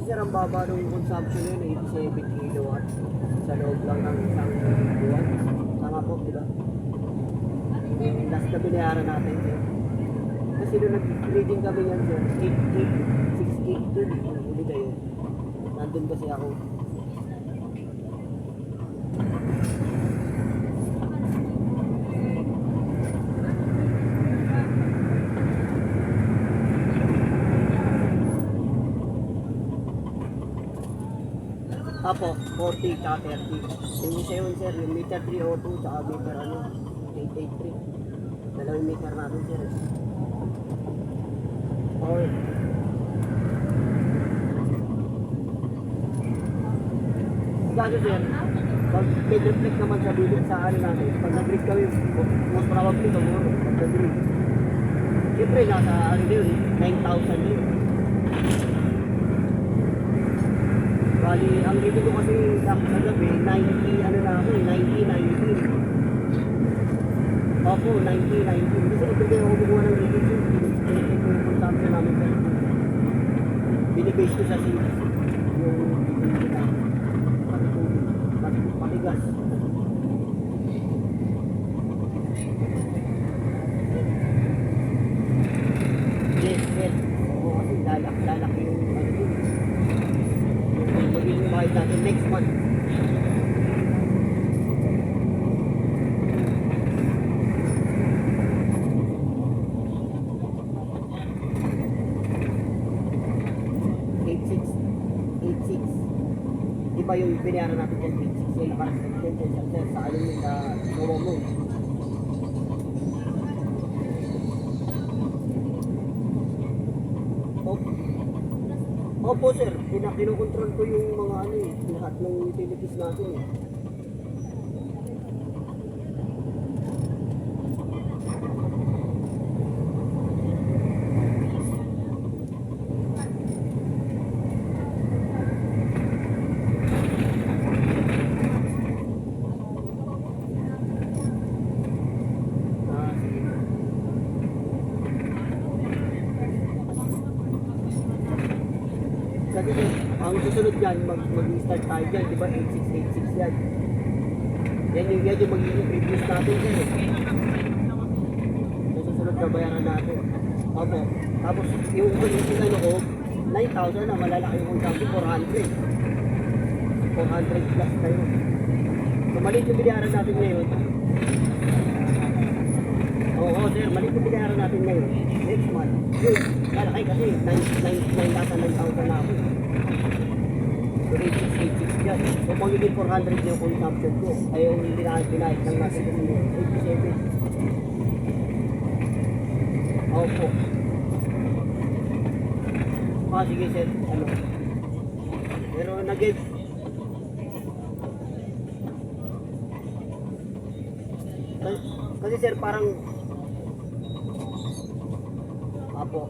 sir, ang baba ng consumption yun, 87 kilowatt sa loob lang ng isang buwan. Tama po, di ba? Yung last na binayaran natin, sir. Kasi nung nag-reading kami yan, sir, 682, huli kayo. Nandun kasi ako. Apo, 40 tsaka 30. Yung isa yun, sir, yung meter 302 tsaka meter 883. Dalawang meter natin, sir. Okay. Kasi, sir, pag nag-reflect naman sa bilik sa ano natin, pag nag-break kami, most probably tomorrow, pag nag-break. Siyempre, nasa ano yun, 9,000 yun. Bali, ang dito ko kasi sa gabi, 90, ano na ako, 90, 19. Opo, 90, 19. Kasi ito ako kumuha ng dito, pinipin ko yung consumption namin sa binibase ko sa sales. Yung patigas. Yes, yes. Oo, kasi lalak yung ano yun. Magiging mahal natin next month. Iba yung binayaran natin dyan, 8,600 yung para sa extension sa alin yung sa gawa mo. Opo sir, kinukontrol ko yung mga ano eh, lahat ng utilities natin eh. Kasi ang susunod yan, mag-start tayo dyan, di ba 8686 yan. Yan yung magiging previous natin dyan eh. Yung susunod na bayaran natin. Opo. Tapos yung ano ko, 9,000 na malalaki yung consumption, 400. 400 plus kayo. So maliit yung binayaran natin ngayon. Oo sir, maliit yung binayaran natin ngayon. Next month. Yun, malaki kasi 9,000 na ako. So 8686 dyan. So magiging 400 yung consumption ko. Ay yung binayad lang natin yung 87. Opo. Sige sir, ano. Pero nag-get. Kasi sir parang Apo.